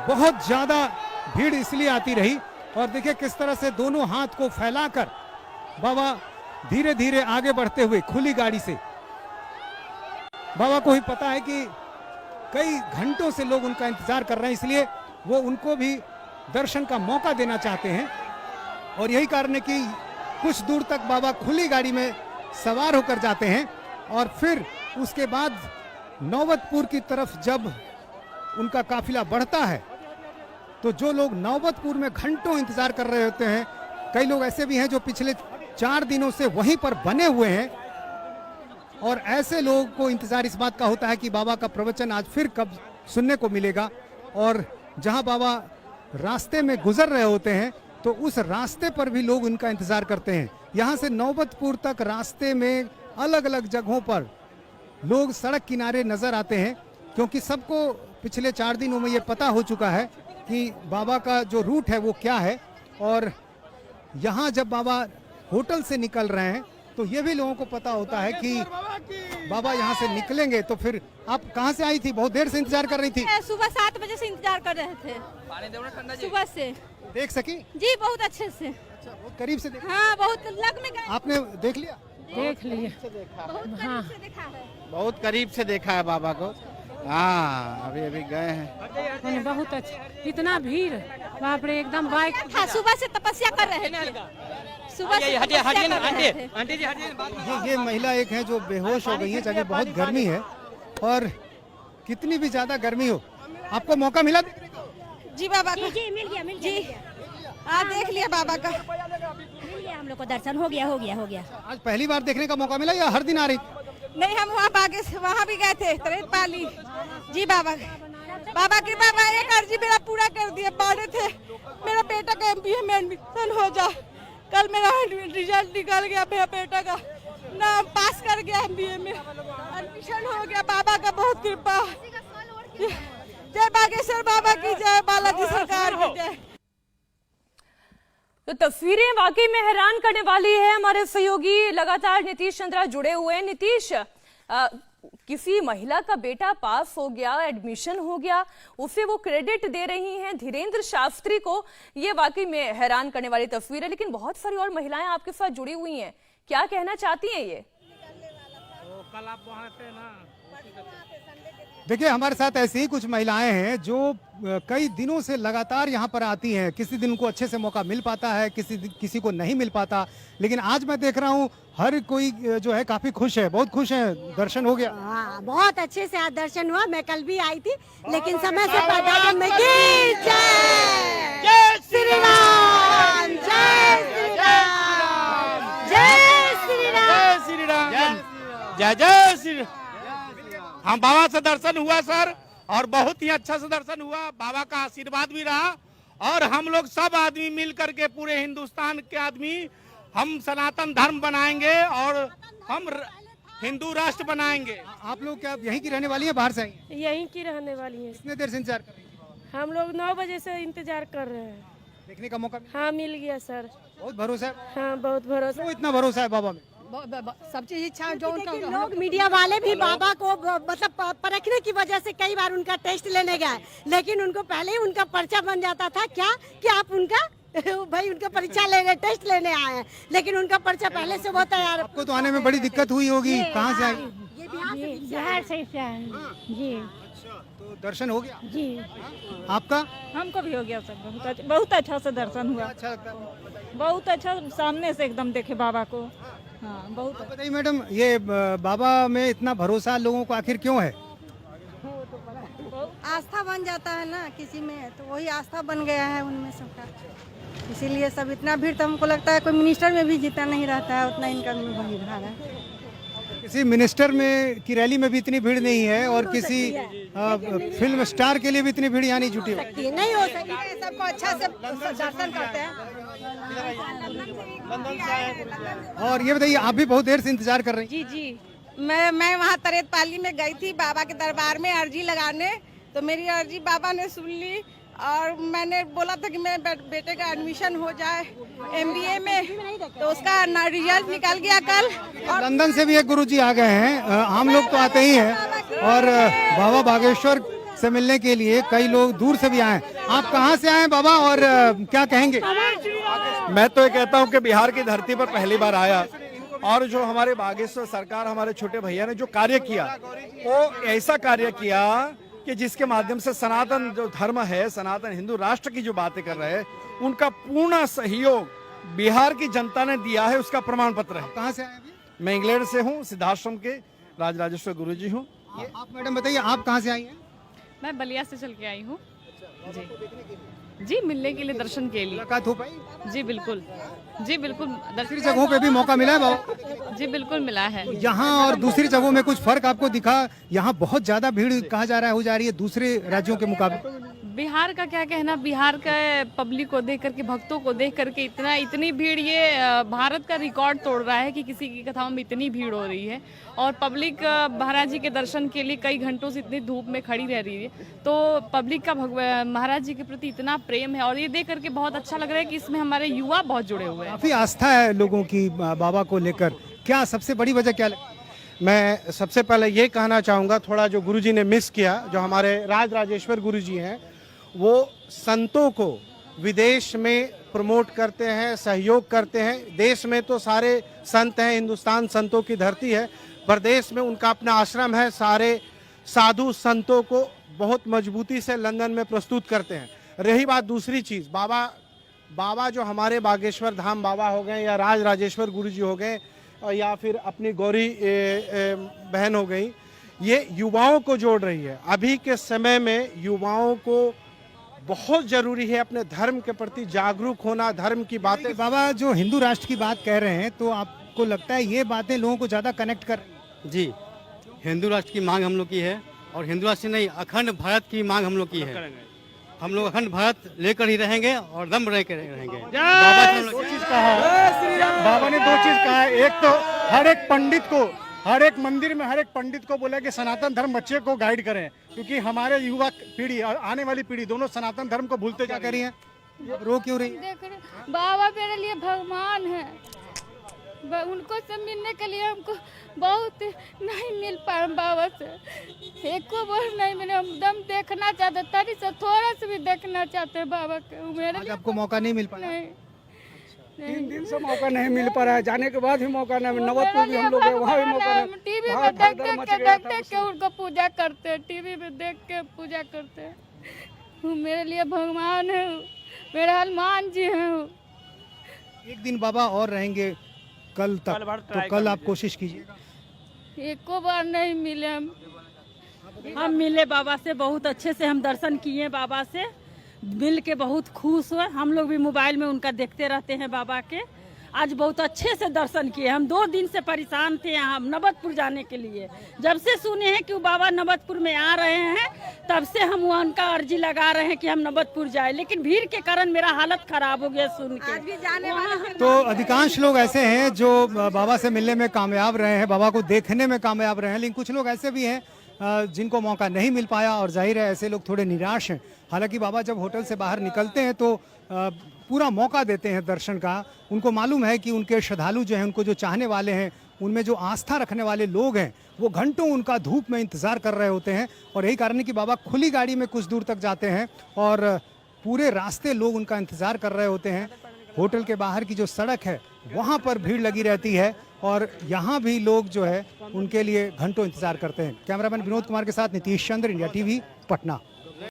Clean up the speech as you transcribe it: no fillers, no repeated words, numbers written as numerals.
बहुत ज्यादा भीड़ इसलिए आती रही। और देखिए किस तरह से दोनों हाथ को फैलाकर बाबा धीरे धीरे आगे बढ़ते हुए खुली गाड़ी से। बाबा को ही पता है कि कई घंटों से लोग उनका इंतजार कर रहे हैं, इसलिए वो उनको भी दर्शन का मौका देना चाहते हैं। और यही कारण है कि कुछ दूर तक बाबा खुली गाड़ी में सवार होकर जाते हैं और फिर उसके बाद नौबतपुर की तरफ जब उनका काफिला बढ़ता है तो जो लोग नौबतपुर में घंटों इंतजार कर रहे होते हैं, कई लोग ऐसे भी हैं जो पिछले 4 दिनों से वहीं पर बने हुए हैं, और ऐसे लोगों को इंतजार इस बात का होता है कि बाबा का प्रवचन आज फिर कब सुनने को मिलेगा। और जहां बाबा रास्ते में गुजर रहे होते हैं तो उस रास्ते पर भी लोग उनका इंतजार करते हैं। यहां से नौबतपुर तक रास्ते में अलग अलग जगहों पर लोग सड़क किनारे नजर आते हैं, क्योंकि सबको पिछले 4 दिनों में ये पता हो चुका है कि बाबा का जो रूट है वो क्या है। और यहाँ जब बाबा होटल से निकल रहे हैं तो ये भी लोगों को पता होता है कि बाबा यहाँ से निकलेंगे। तो फिर आप कहाँ से आई थी? बहुत देर से इंतजार कर रही थी। सुबह 7 बजे से इंतजार कर रहे थे, सुबह से। देख सकी? जी बहुत अच्छे से। अच्छा, बहुत करीब से देखा? हाँ बहुत लग में गए। आपने देख लिया? देख लिया, बहुत करीब से देखा है। बहुत करीब से देखा है बाबा को। हाँ अभी गए हैं। बहुत अच्छा, इतना भीड़ बाप रे, एकदम बाइक था। सुबह से तपस्या कर रहे थे, सुबह से तपस्या कर रहे थे। ये महिला एक है जो बेहोश हो गई है, जगह बहुत गर्मी है। और कितनी भी ज्यादा गर्मी हो, आपको मौका मिला देखने का? जी बाबा को जी मिल गया जी हाँ देख लिया बाबा का, मिल गया, हम लोग को दर्शन हो गया। आज पहली बार देखने का मौका मिला या हर दिन आ रही? नहीं हम वहाँ भी गए थे तरेत पाली जी। बाबा की बाबा एक अर्जी मेरा पूरा कर दिया। पढ़े थे मेरा बेटा का MBA में एडमिशन हो जा। कल मेरा रिजल्ट निकल गया, मेरा बेटा का नाम पास कर गया, MBA में एडमिशन हो गया। बाबा का बहुत कृपा। जय बागेश्वर बाबा की जय, बालाजी सरकार की जय। तो तस्वीरें वाकई में हैरान करने वाली है। हमारे सहयोगी लगातार नीतीश चंद्रा जुड़े हुए हैं। नीतीश, किसी महिला का बेटा पास हो गया, एडमिशन हो गया, उसे वो क्रेडिट दे रही हैं धीरेन्द्र शास्त्री को। ये वाकई में हैरान करने वाली तस्वीर है। लेकिन बहुत सारी और महिलाएं आपके साथ जुड़ी हुई हैं, क्या कहना चाहती हैं ये? कल आप वहाँ थे ना? देखिए हमारे साथ ऐसी ही कुछ महिलाएं हैं जो कई दिनों से लगातार यहाँ पर आती हैं। किसी दिन उनको अच्छे से मौका मिल पाता है, किसी को नहीं मिल पाता, लेकिन आज मैं देख रहा हूँ हर कोई जो है काफी खुश है, बहुत खुश है। दर्शन हो गया? हाँ बहुत अच्छे से आज दर्शन हुआ। मैं कल भी आई थी लेकिन समय से पहले में जय श्री राम, जय श्री राम, जय श्री राम, श्री राम, जय श्री राम। हम बाबा से दर्शन हुआ सर, और बहुत ही अच्छा से दर्शन हुआ। बाबा का आशीर्वाद भी रहा, और हम लोग सब आदमी मिल करके, पूरे हिंदुस्तान के आदमी, हम सनातन धर्म बनाएंगे और हम हिंदू राष्ट्र बनाएंगे। आप लोग क्या यहीं की रहने वाली है, बाहर से आई? यहीं की रहने वाली है। कितने देर से इंतजार कर रही हैं? हम लोग 9 बजे से इंतजार कर रहे हैं। देखने का मौका मिला? हाँ मिल गया सर। बहुत भरोसा है? हाँ बहुत भरोसा। तो इतना भरोसा है बाबा में? सब चीज इच्छा जो लोग मीडिया वाले भी बाबा को मतलब परखने की वजह से कई बार उनका टेस्ट लेने गए, लेकिन उनको पहले ही उनका पर्चा बन जाता था क्या कि आप उनका भाई उनका परीक्षा लेने, टेस्ट लेने आए हैं, लेकिन उनका पर्चा पहले से वो तैयार। आपको तो आने में बड़ी दिक्कत हुई होगी, कहाँ से आई? बिहार से जी। तो दर्शन हो गया जी? आपका? हमको भी हो गया सर, बहुत अच्छा से दर्शन हुआ। अच्छा लगता है? बहुत अच्छा, सामने से एकदम देखे बाबा को। हाँ बहुत। बताइए मैडम, ये बाबा में इतना भरोसा लोगों को आखिर क्यों है? आस्था बन जाता है ना किसी में, तो वही आस्था बन गया है उनमें सबका, इसीलिए सब इतना भीड़। तो हमको लगता है कोई मिनिस्टर में भी जितना नहीं रहता है उतना इनका भीड़ भाड़ है। किसी मिनिस्टर में की रैली में भी इतनी भीड़ नहीं है, और किसी फिल्म स्टार के लिए भी इतनी भीड़ यहाँ नहीं जुटी है। नहीं हो सकती है, सबको अच्छा से दर्शन करते हैं। और ये बताइए, आप भी बहुत देर से इंतजार कर रही हैं? जी जी, मैं वहाँ तरेत पाली में गई थी बाबा के दरबार में अर्जी लगाने, तो मेरी अर्जी बाबा ने सुन ली, और मैंने बोला था कि मेरे बेटे का एडमिशन हो जाए MBA में, तो उसका रिजल्ट निकल गया कल। और लंदन से भी एक गुरुजी आ गए हैं। हम लोग तो आते ही हैं, और बाबा बागेश्वर से मिलने के लिए कई लोग दूर से भी आए हैं। आप कहाँ से आए हैं बाबा और क्या कहेंगे? मैं तो ये कहता हूँ कि बिहार की धरती पर पहली बार आया और जो हमारे बागेश्वर सरकार, हमारे छोटे भैया ने जो कार्य किया, वो ऐसा कार्य किया कि जिसके माध्यम से सनातन जो धर्म है, सनातन हिंदू राष्ट्र की जो बातें कर रहे हैं, उनका पूर्ण सहयोग बिहार की जनता ने दिया है, उसका प्रमाण पत्र है। कहाँ से आए अभी? मैं इंग्लैंड से हूँ, सिद्धाश्रम के राजराजेश्वर गुरु जी हूँ। आप मैडम बताइए, आप कहाँ से आई हैं? मैं बलिया से चल के आई हूँ जी, मिलने के लिए, दर्शन के लिए। मुलाकात हो पाई? जी बिल्कुल, जी बिल्कुल। दूसरी जगहों पे भी मौका मिला है बाबा? जी बिल्कुल मिला है। यहाँ और दूसरी जगहों में कुछ फर्क आपको दिखा? यहाँ बहुत ज्यादा भीड़ कहा जा रहा है हो जा रही है दूसरे राज्यों के मुकाबले। बिहार का क्या कहना, बिहार का पब्लिक को देख करके, भक्तों को देख करके इतनी भीड़, ये भारत का रिकॉर्ड तोड़ रहा है कि किसी की कथाओं में इतनी भीड़ हो रही है। और पब्लिक महाराज जी के दर्शन के लिए कई घंटों से इतनी धूप में खड़ी रह रही है, तो पब्लिक का महाराज जी के प्रति इतना प्रेम है और ये देख करके बहुत अच्छा लग रहा है कि इसमें हमारे युवा बहुत जुड़े हुए हैं। काफी आस्था है लोगों की बाबा को लेकर, क्या सबसे बड़ी वजह क्या लगती है? मैं सबसे पहले ये कहना चाहूँगा, थोड़ा जो गुरुजी ने मिस किया, जो हमारे राजराजेश्वर गुरुजी हैं, वो संतों को विदेश में प्रमोट करते हैं, सहयोग करते हैं। देश में तो सारे संत हैं, हिंदुस्तान संतों की धरती है, प्रदेश में उनका अपना आश्रम है। सारे साधु संतों को बहुत मजबूती से लंदन में प्रस्तुत करते हैं। रही बात दूसरी चीज़, बाबा जो हमारे बागेश्वर धाम बाबा हो गए या राजराजेश्वर गुरुजी हो गए या फिर अपनी गौरी बहन हो गई, ये युवाओं को जोड़ रही है। अभी के समय में युवाओं को बहुत जरूरी है अपने धर्म के प्रति जागरूक होना, धर्म की बातें। बाबा जो हिंदू राष्ट्र की बात कह रहे हैं, तो आपको लगता है ये बातें लोगों को ज्यादा कनेक्ट कर? जी, हिंदू राष्ट्र की मांग हम लोग की है और हिंदू राष्ट्र नहीं, अखंड भारत की मांग हम लोग की है। हम लोग अखंड भारत लेकर ही रहेंगे और दम लेकर रहेंगे। दो चीज कहा बाबा ने, दो चीज कहा। एक तो हर एक पंडित को, हर एक मंदिर में हर एक पंडित को बोला कि सनातन धर्म बच्चे को गाइड करें, क्योंकि हमारे युवा पीढ़ी और आने वाली पीढ़ी दोनों सनातन धर्म को भूलते जा रही है। रो क्यों रही? बाबा मेरे लिए भगवान है, उनको से मिलने के लिए हमको बहुत नहीं मिल पाए। बाबा से एको बार नहीं मिले, हम दम देखना चाहते, तरी से थोड़ा सा भी देखना चाहते बाबा के। मेरे आज आपको मौका नहीं मिल पाया? नहीं, 3 दिन से मौका नहीं मिल पा रहा है, जाने के बाद भी मौका नहीं, नवतपुर भी हम लोग गए, वहाँ भी मौका नहीं। टीवी में देख के उनको पूजा करते, टीवी में देख के पूजा करते। मेरे लिए भगवान है, मेरे हनुमान जी हैं। एक दिन बाबा और रहेंगे कल तक, तो कल आप कोशिश कीजिएगा। एको बार नहीं मिले हम मिले बाबा से, बहुत अच्छे से हम दर्शन किए बाबा से, मिल के बहुत खुश हुए। हम लोग भी मोबाइल में उनका देखते रहते हैं बाबा के। आज बहुत अच्छे से दर्शन किए। हम 2 दिन से परेशान थे यहाँ नवतपुर जाने के लिए। जब से सुने हैं कि वो बाबा नवतपुर में आ रहे हैं, तब से हम उनका अर्जी लगा रहे हैं कि हम नवतपुर जाए, लेकिन भीड़ के कारण मेरा हालत खराब हो गया सुन के। आज भी जाने वाले तो अधिकांश लोग ऐसे हैं जो बाबा से मिलने में कामयाब रहे हैं, बाबा को देखने में कामयाब रहे हैं, लेकिन कुछ लोग ऐसे भी हैं जिनको मौका नहीं मिल पाया, और जाहिर है ऐसे लोग थोड़े निराश हैं। हालांकि बाबा जब होटल से बाहर निकलते हैं तो पूरा मौका देते हैं दर्शन का। उनको मालूम है कि उनके श्रद्धालु जो हैं, उनको जो चाहने वाले हैं, उनमें जो आस्था रखने वाले लोग हैं, वो घंटों उनका धूप में इंतज़ार कर रहे होते हैं। और यही कारण है कि बाबा खुली गाड़ी में कुछ दूर तक जाते हैं और पूरे रास्ते लोग उनका इंतज़ार कर रहे होते हैं। होटल के बाहर की जो सड़क है, वहाँ पर भीड़ लगी रहती है और यहाँ भी लोग जो है उनके लिए घंटों इंतज़ार करते हैं। कैमरामैन विनोद कुमार के साथ नीतीश चंद्र, इंडिया टीवी, पटना।